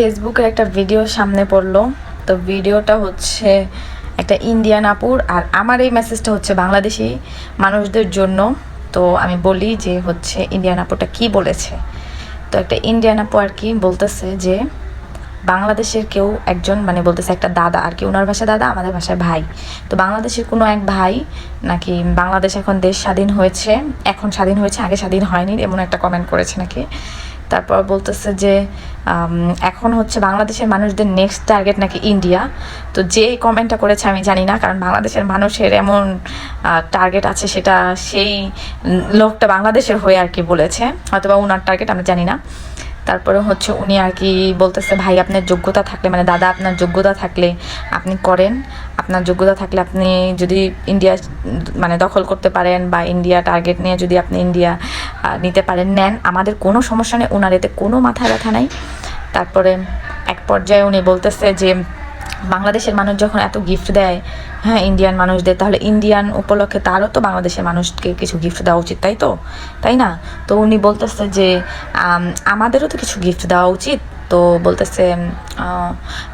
ফেসবুকের একটা ভিডিও সামনে পড়লো। তো ভিডিওটা হচ্ছে একটা ইন্ডিয়ান আপুর, আর আমার এই মেসেজটা হচ্ছে বাংলাদেশি মানুষদের জন্য। তো আমি বলি যে হচ্ছে ইন্ডিয়ান আপুটা কি বলেছে। তো একটা ইন্ডিয়ান আপু আর কি বলতেছে যে বাংলাদেশের কেউ একজন, মানে বলতেছে একটা দাদা আর কি, ওনার ভাষায় দাদা, আমাদের ভাষায় ভাই। তো বাংলাদেশের কোনো এক ভাই নাকি বাংলাদেশ এখন দেশ স্বাধীন হয়েছে, এখন স্বাধীন হয়েছে, আগে স্বাধীন হয়নি, এমন একটা কমেন্ট করেছে নাকি। তারপর বলতেছে যে এখন হচ্ছে বাংলাদেশের মানুষদের নেক্সট টার্গেট নাকি ইন্ডিয়া। তো যে কমেন্টটা করেছে আমি জানি না, কারণ বাংলাদেশের মানুষের এমন টার্গেট আছে সেটা সেই লোকটা বাংলাদেশের হয়ে আর কি বলেছে, হয়তোবা ওনার টার্গেট আমরা জানি না। তারপরে হচ্ছে উনি আর কি বলতেছে ভাই আপনার যোগ্যতা থাকলে, মানে দাদা আপনার যোগ্যতা থাকলে আপনি করেন, আপনার যোগ্যতা থাকলে আপনি যদি ইন্ডিয়া মানে দখল করতে পারেন বা ইন্ডিয়া টার্গেট নিয়ে যদি আপনি ইন্ডিয়া নিতে পারেন নেন, আমাদের কোনো সমস্যা নেই, ওনার এতে কোনো মাথা ব্যথা নাই। তারপরে এক পর্যায়ে উনি বলতেছে যে বাংলাদেশের মানুষ যখন এত গিফট দেয় হ্যাঁ ইন্ডিয়ান মানুষদের, তাহলে ইন্ডিয়ান উপলক্ষে তারও তো বাংলাদেশের মানুষকে কিছু গিফট দেওয়া উচিত, তাই না? তো উনি বলতেছে যে আমাদেরও তো কিছু গিফট দেওয়া উচিত। তো বলতেছে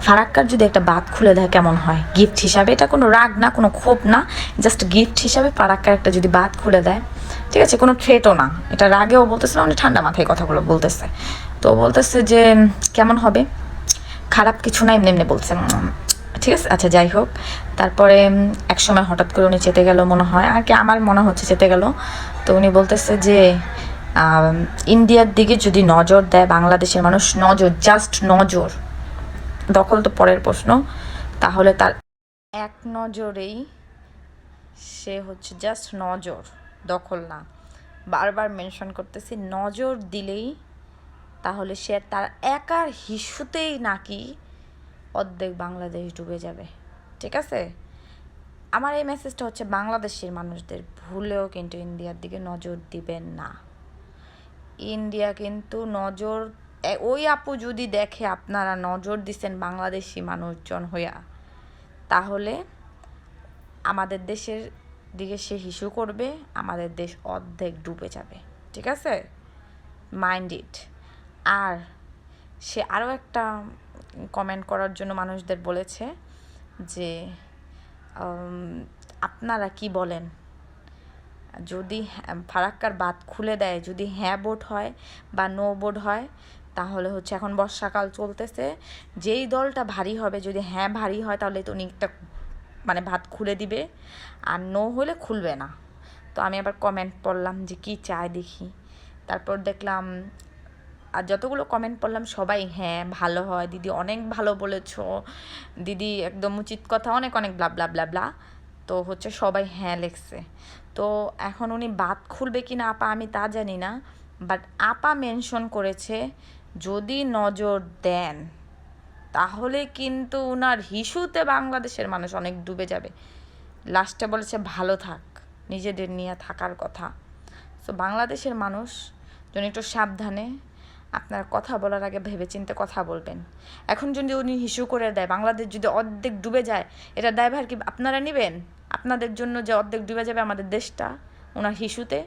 ফারাক্কার যদি একটা বাত খুলে দেয় কেমন হয় গিফট হিসাবে, এটা কোনো রাগ না, কোনো ক্ষোভ না, জাস্ট গিফট হিসাবে ফারাক্কার একটা যদি বাত খুলে দেয়, ঠিক আছে, কোনো থ্রেটও না, এটা রাগেও বলতেছে না, অনেক ঠান্ডা মাথায় কথাগুলো বলতেছে। তো বলতেছে যে কেমন হবে, খারাপ কিছু না, এমনি এমনি বলছে, ঠিক আছে, আচ্ছা যাই হোক। তারপরে এক সময় হঠাৎ করে উনি চেতে গেল মনে হয় আর কি, আমার মনে হচ্ছে চেতে গেল। তো উনি বলতেছে যে ইন্ডিয়ার দিকে যদি নজর দেয় বাংলাদেশের মানুষ, নজর, জাস্ট নজর, দখল তো পরের প্রশ্ন, তাহলে তার এক নজরেই সে হচ্ছে জাস্ট নজর, দখল না, বারবার মেনশন করতেছি, নজর দিলেই তাহলে সে তার একার হিস্যুতেই নাকি অর্ধেক বাংলাদেশ ডুবে যাবে, ঠিক আছে? আমার এই মেসেজটা হচ্ছে বাংলাদেশের মানুষদের, ভুলেও কিন্তু ইন্ডিয়ার দিকে নজর দিবেন না। ইন্ডিয়া কিন্তু নজর, ওই আপু যদি দেখে আপনারা নজর দিচ্ছেন বাংলাদেশি মানুষজন হইয়া, তাহলে আমাদের দেশের দিকে সে হিসু করবে, আমাদের দেশ অর্ধেক ডুবে যাবে, ঠিক আছে? Mind it. আর সে আরও একটা কমেন্ট করার জন্য মানুষদের বলেছে যে আপনারা কি বলেন, যদি ফারাক্কার বাঁধ খুলে দেয়, যদি হ্যাঁ ভোট হয় বা নো ভোট হয়, তাহলে হচ্ছে এখন বর্ষাকাল চলতেছে, যেই দলটা ভারী হবে, যদি হ্যাঁ ভারী হয় তাহলে তো উনি একটা মানে ভাত খুলে দিবে, আর নো হলে খুলবে না। তো আমি আবার কমেন্ট পড়লাম যে কি চাই দেখি, তারপর দেখলাম আর যতগুলো কমেন্ট পড়লাম সবাই হ্যাঁ ভালো হয় দিদি, অনেক ভালো বলেছো দিদি, একদম উচিত কথা, অনেক অনেক ব্লা ব্লা ব্লা ব্লা। তো হচ্ছে সবাই হ্যাঁ লেখছে। তো এখন উনি বাত খুলবে কি না আপা আমি তা জানি না, বাট আপা মেনশন করেছে যদি নজর দেন তাহলে কিন্তু উনার হিসুতে বাংলাদেশের মানুষ অনেক ডুবে যাবে। লাস্টে বলেছে ভালো থাক, নিজেদের নিয়ে থাকার কথা। তো বাংলাদেশের মানুষ যেন একটু সাবধানে আপনার কথা বলার আগে ভেবেচিন্তে কথা বলবেন। এখন যদি উনি হিসু করে দেয় বাংলাদেশ যদি অর্ধেক ডুবে যায়, এটা দায়ভার কি আপনারা নেবেন? আপনাদের জন্য যে অর্ধেক ডুবে যাবে আমাদের দেশটা ওনার হিসুতে,